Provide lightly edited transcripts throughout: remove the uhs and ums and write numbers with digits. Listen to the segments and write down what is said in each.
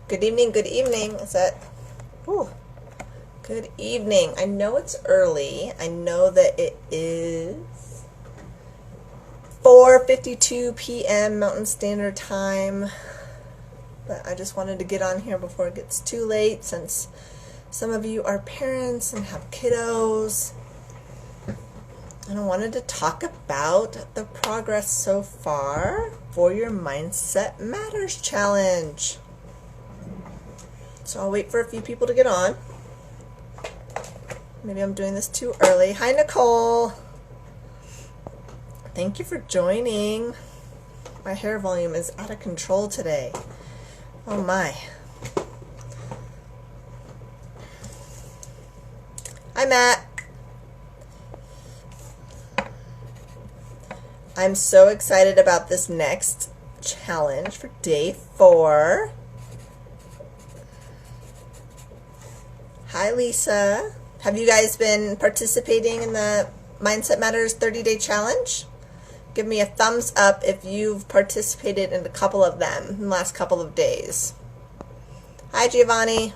Good evening, good evening. Is that... Ooh. Good evening. I know it's early. I know that it is 4:52 p.m. Mountain Standard Time. But I just wanted to get on here before it gets too late, since some of you are parents and have kiddos. And I wanted to talk about the progress so far for your Mindset Matters Challenge. So I'll wait for a few people to get on. Maybe I'm doing this too early. Hi, Nicole. Thank you for joining. My hair volume is out of control today. Oh my. Hi, Matt. I'm so excited about this next challenge for day 4. Hi, Lisa. Have you guys been participating in the Mindset Matters 30-day challenge? Give me a thumbs up if you've participated in a couple of them in the last couple of days. Hi, Giovanni.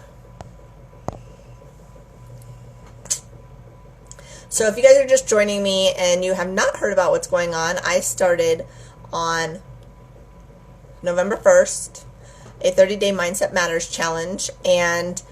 So if you guys are just joining me and you have not heard about what's going on, I started on November 1st a 30-day Mindset Matters challenge, and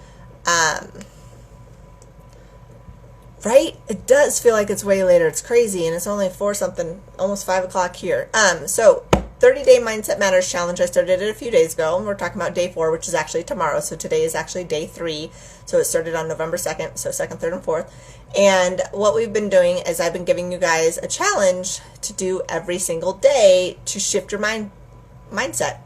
right, it does feel like it's way later. It's crazy, and it's only 4 something, almost 5 o'clock here. So 30-day Mindset Matters challenge, I started it a few days ago, and we're talking about day 4, which is actually tomorrow. So today is actually day 3. So it started on November 2nd, so 2nd, 3rd, and 4th. And what we've been doing is I've been giving you guys a challenge to do every single day to shift your mindset,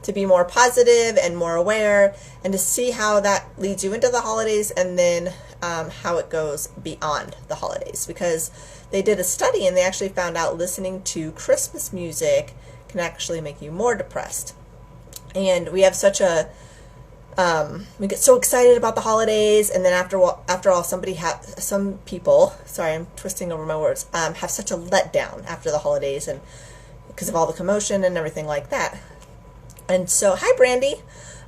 to be more positive and more aware, and to see how that leads you into the holidays, and then how it goes beyond the holidays. Because they did a study and they actually found out listening to Christmas music can actually make you more depressed. And we have such a we get so excited about the holidays, and then after all, some people, sorry, I'm twisting over my words, have such a letdown after the holidays, and because of all the commotion and everything like that. And so, hi, Brandy.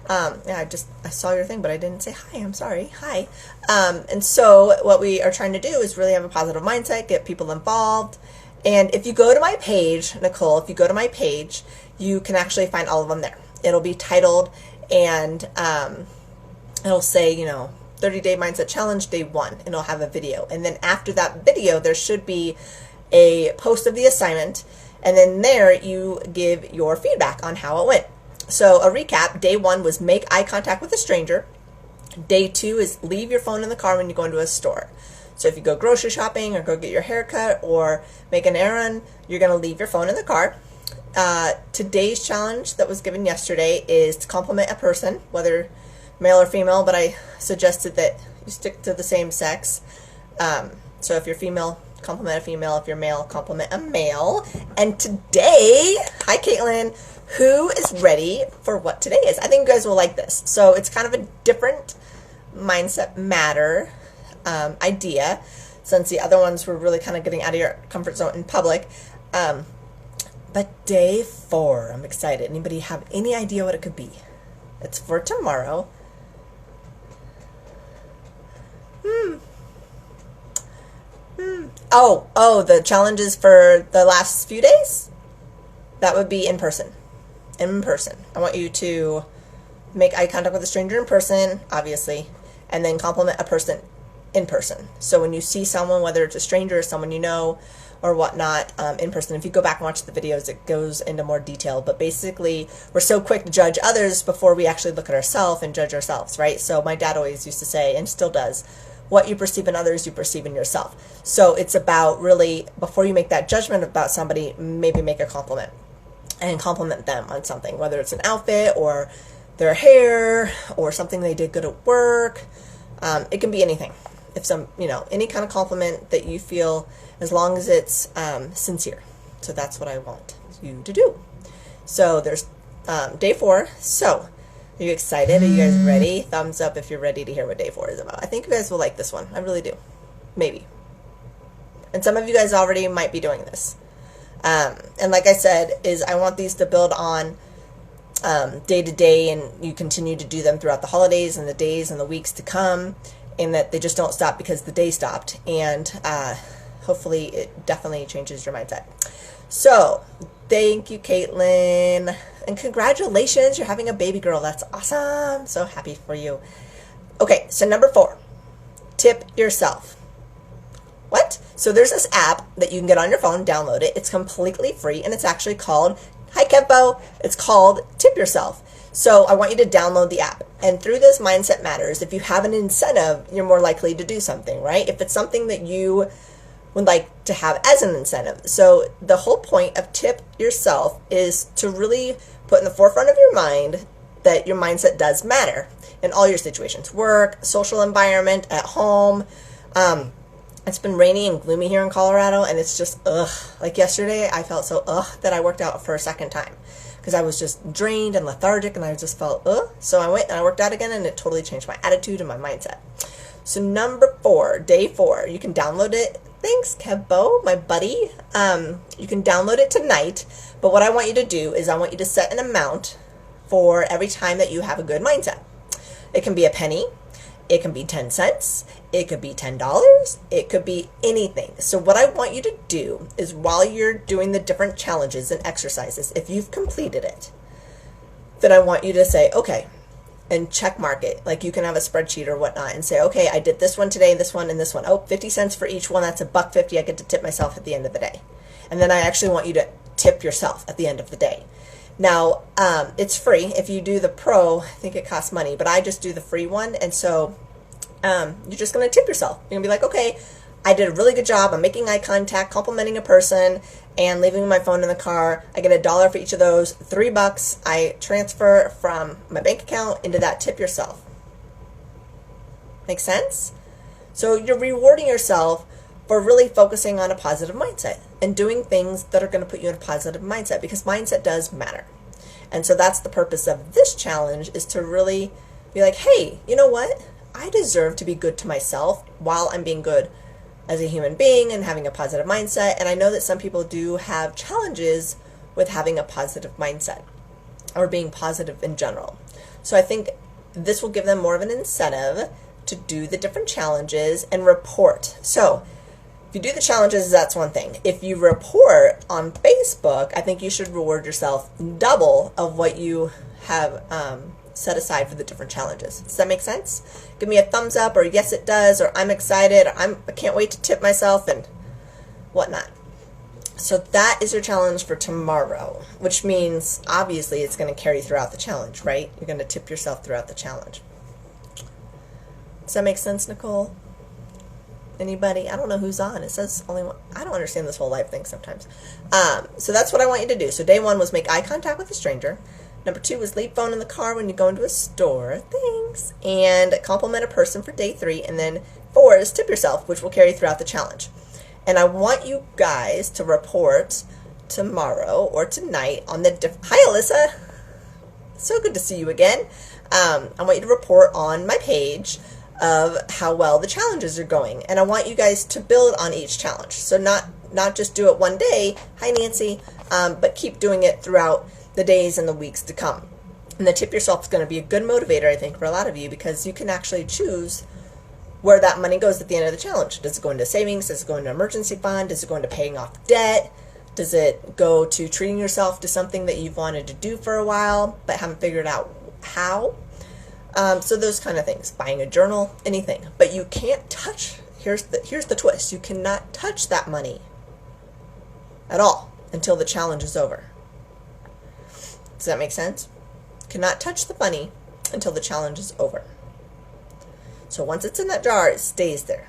Yeah, I saw your thing, but I didn't say hi. I'm sorry. Hi. And so what we are trying to do is really have a positive mindset, get people involved. And if you go to my page, Nicole, if you go to my page, you can actually find all of them there. It'll be titled, and it'll say, 30-day Mindset Challenge, day 1, and it'll have a video. And then after that video, there should be a post of the assignment, and then there you give your feedback on how it went. So a recap, day 1 was make eye contact with a stranger. Day 2 is leave your phone in the car when you go into a store. So if you go grocery shopping or go get your hair cut or make an errand, you're going to leave your phone in the car. Today's challenge that was given yesterday is to compliment a person, whether male or female, but I suggested that you stick to the same sex. So if you're female, compliment a female. If you're male, compliment a male. And today, hi Caitlin, who is ready for what today is? I think you guys will like this. So it's kind of a different mindset matter idea, since the other ones were really kind of getting out of your comfort zone in public. But day 4, I'm excited. Anybody have any idea what it could be? It's for tomorrow. Oh, the challenges for the last few days? That would be in person. In person. I want you to make eye contact with a stranger in person, obviously, and then compliment a person in person. So when you see someone, whether it's a stranger or someone you know or whatnot, in person, if you go back and watch the videos, it goes into more detail. But basically, we're so quick to judge others before we actually look at ourselves and judge ourselves, right? So my dad always used to say, and still does, what you perceive in others, you perceive in yourself. So it's about really, before you make that judgment about somebody, maybe make a compliment and compliment them on something, whether it's an outfit or their hair or something they did good at work. It can be anything. If any kind of compliment that you feel, as long as it's sincere. So that's what I want you to do. So there's day 4. So are you excited? Are you guys ready? Thumbs up if you're ready to hear what day 4 is about. I think you guys will like this one. I really do. Maybe. And some of you guys already might be doing this. And like I said, I want these to build on day to day, and you continue to do them throughout the holidays and the days and the weeks to come, and that they just don't stop because the day stopped. And hopefully it definitely changes your mindset. So thank you, Caitlin, and congratulations, you're having a baby girl. That's awesome. So happy for you. Okay, so number 4, tip yourself. What? So there's this app that you can get on your phone, download it. It's completely free, and it's actually called, hi Kempo, it's called Tip Yourself. So I want you to download the app. And through this Mindset Matters, if you have an incentive, you're more likely to do something, right? If it's something that you would like to have as an incentive. So the whole point of Tip Yourself is to really put in the forefront of your mind that your mindset does matter in all your situations, work, social environment, at home. It's been rainy and gloomy here in Colorado, and it's just, like yesterday, I felt so, that I worked out for a second time because I was just drained and lethargic, and I just felt, So I went and I worked out again, and it totally changed my attitude and my mindset. So number 4, day 4, you can download it. Thanks, Kebo, my buddy. You can download it tonight, but what I want you to do is I want you to set an amount for every time that you have a good mindset. It can be a penny. It can be 10 cents. It could be $10. It could be anything. So what I want you to do is while you're doing the different challenges and exercises, if you've completed it, then I want you to say, okay, and check mark it. Like you can have a spreadsheet or whatnot and say, okay, I did this one today, this one, and this one. 50 cents for each one. That's $1.50. I get to tip myself at the end of the day. And then I actually want you to tip yourself at the end of the day. Now, it's free. If you do the pro, I think it costs money, but I just do the free one. And so you're just going to tip yourself. You're going to be like, okay, I did a really good job. I'm making eye contact, complimenting a person, and leaving my phone in the car. I get $1 for each of those. $3 I transfer from my bank account into that tip yourself. Make sense? So you're rewarding yourself for really focusing on a positive mindset and doing things that are going to put you in a positive mindset, because mindset does matter. And so that's the purpose of this challenge, is to really be like, hey, you know what? I deserve to be good to myself while I'm being good as a human being and having a positive mindset. And I know that some people do have challenges with having a positive mindset or being positive in general. So I think this will give them more of an incentive to do the different challenges and report. So if you do the challenges, that's one thing. If you report on Facebook, I think you should reward yourself double of what you have set aside for the different challenges. Does that make sense? Give me a thumbs up, or yes it does, or I'm excited, or I can't wait to tip myself, and whatnot. So that is your challenge for tomorrow, which means obviously it's going to carry throughout the challenge, right? You're going to tip yourself throughout the challenge. Does that make sense, Nicole? Anybody? I don't know who's on. It says only one. I don't understand this whole live thing sometimes. So that's what I want you to do. So day 1 was make eye contact with a stranger. Number 2 was leave phone in the car when you go into a store. Thanks. And compliment a person for day 3. And then 4 is tip yourself, which will carry throughout the challenge. And I want you guys to report tomorrow or tonight on the Hi, Alyssa. So good to see you again. I want you to report on my page of how well the challenges are going. And I want you guys to build on each challenge. So not just do it one day, hi Nancy, but keep doing it throughout the days and the weeks to come. And the tip yourself is going to be a good motivator, I think, for a lot of you, because you can actually choose where that money goes at the end of the challenge. Does it go into savings? Does it go into an emergency fund? Does it go into paying off debt? Does it go to treating yourself to something that you've wanted to do for a while but haven't figured out how? So those kind of things. Buying a journal, anything. But you can't touch, here's the twist, you cannot touch that money at all until the challenge is over. Does that make sense? You cannot touch the money until the challenge is over. So once it's in that jar, it stays there.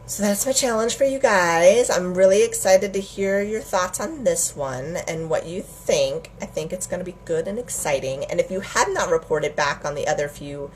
So that's my challenge for you guys. I'm really excited to hear your thoughts on this one and what you think. I think it's going to be good and exciting. And if you have not reported back on the other few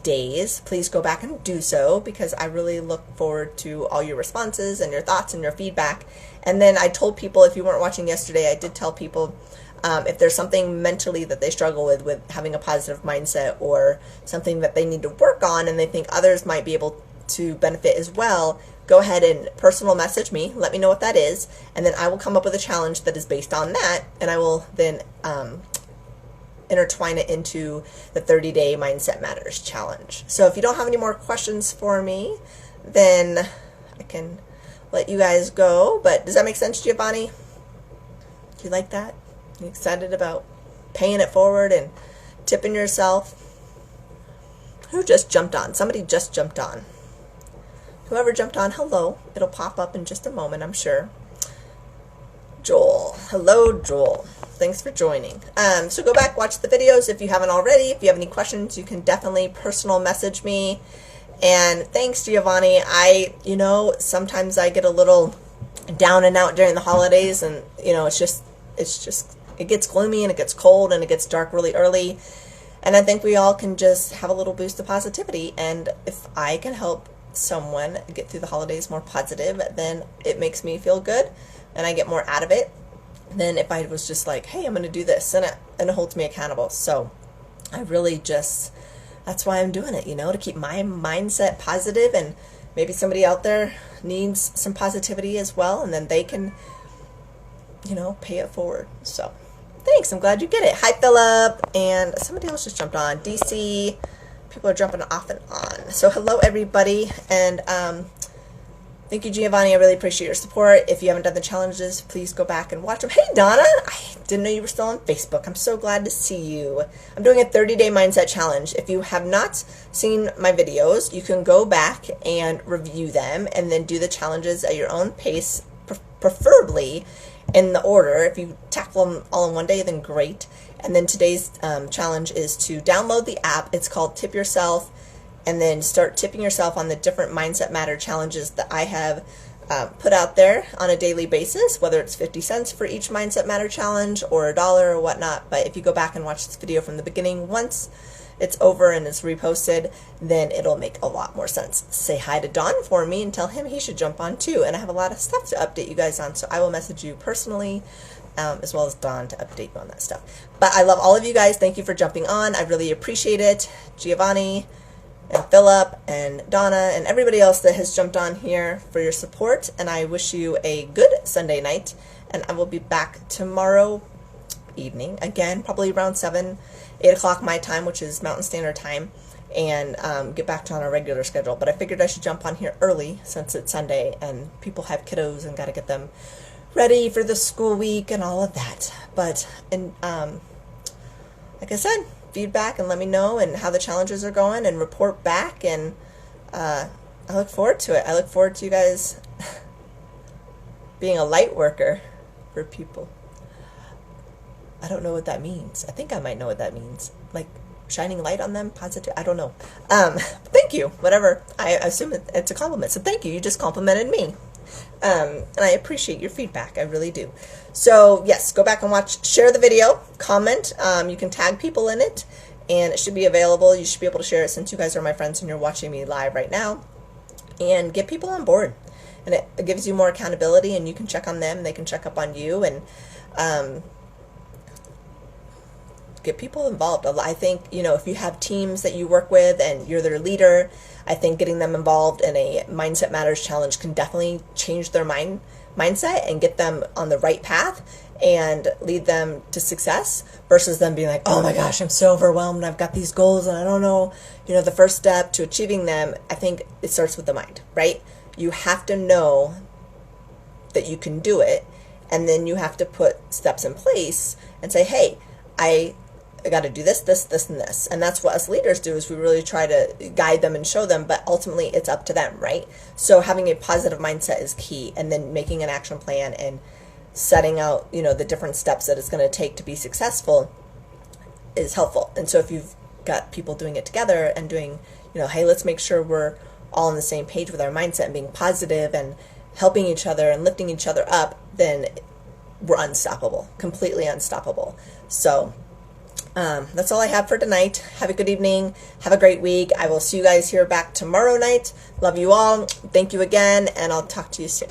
days, please go back and do so, because I really look forward to all your responses and your thoughts and your feedback. And then I told people, if you weren't watching yesterday, I did tell people if there's something mentally that they struggle with having a positive mindset, or something that they need to work on and they think others might be able to benefit as well, go ahead and personal message me. Let me know what that is, and then I will come up with a challenge that is based on that, and I will then intertwine it into the 30-day Mindset Matters challenge. So if you don't have any more questions for me, then I can let you guys go. But does that make sense, Giovanni? Do you like that? You excited about paying it forward and tipping yourself? Who just jumped on? Somebody just jumped on. Whoever jumped on, hello. It'll pop up in just a moment, I'm sure. Joel. Hello, Joel. Thanks for joining. So go back, watch the videos if you haven't already. If you have any questions, you can definitely personal message me. And thanks, Giovanni. Sometimes I get a little down and out during the holidays, and it gets gloomy and it gets cold and it gets dark really early. And I think we all can just have a little boost of positivity. And if I can help someone get through the holidays more positive, then it makes me feel good and I get more out of it than if I was just like, hey, I'm going to do this, and it holds me accountable. So I really that's why I'm doing it, to keep my mindset positive, and maybe somebody out there needs some positivity as well, and then they can, pay it forward. So thanks. I'm glad you get it. Hi, Philip. And somebody else just jumped on. DC. People are jumping off and on. So hello, everybody. And thank you, Giovanni. I really appreciate your support. If you haven't done the challenges, please go back and watch them. Hey, Donna. I didn't know you were still on Facebook. I'm so glad to see you. I'm doing a 30-day mindset challenge. If you have not seen my videos, you can go back and review them and then do the challenges at your own pace, preferably in the order. If you tackle them all in one day, then great. And then today's challenge is to download the app. It's called Tip Yourself, and then start tipping yourself on the different Mindset Matter challenges that I have put out there on a daily basis, whether it's 50 cents for each Mindset Matter challenge or $1 or whatnot. But if you go back and watch this video from the beginning, once it's over and it's reposted, then it'll make a lot more sense. Say hi to Don for me and tell him he should jump on too. And I have a lot of stuff to update you guys on, so I will message you personally as well as Don to update you on that stuff. But I love all of you guys. Thank you for jumping on. I really appreciate it. Giovanni and Philip and Donna and everybody else that has jumped on here for your support. And I wish you a good Sunday night. And I will be back tomorrow evening, again, probably around 8 o'clock my time, which is Mountain Standard Time, and get back to on our regular schedule. But I figured I should jump on here early since it's Sunday and people have kiddos and got to get them ready for the school week and all of that. But like I said, feedback and let me know and how the challenges are going and report back, and I look forward to it. I look forward to you guys being a light worker for people. I don't know what that means. I think I might know what that means. Like shining light on them, positive. I don't know. Thank you. Whatever. I assume it's a compliment. So thank you. You just complimented me. And I appreciate your feedback. I really do. So yes, go back and watch, share the video, comment. You can tag people in it, and it should be available. You should be able to share it since you guys are my friends and you're watching me live right now, and get people on board. And it gives you more accountability, and you can check on them. They can check up on you, and get people involved. I think, if you have teams that you work with and you're their leader, I think getting them involved in a Mindset Matters challenge can definitely change their mindset and get them on the right path and lead them to success, versus them being like, oh my gosh, I'm so overwhelmed. I've got these goals and I don't know, the first step to achieving them. I think it starts with the mind, right? You have to know that you can do it, and then you have to put steps in place and say, hey, I got to do this, this, this, and this. And that's what us leaders do, is we really try to guide them and show them, but ultimately it's up to them, right? So having a positive mindset is key, and then making an action plan and setting out, the different steps that it's going to take to be successful is helpful. And so if you've got people doing it together and doing, hey, let's make sure we're all on the same page with our mindset and being positive and helping each other and lifting each other up, then we're unstoppable, completely unstoppable. So that's all I have for tonight. Have a good evening. Have a great week. I will see you guys here back tomorrow night. Love you all. Thank you again, and I'll talk to you soon.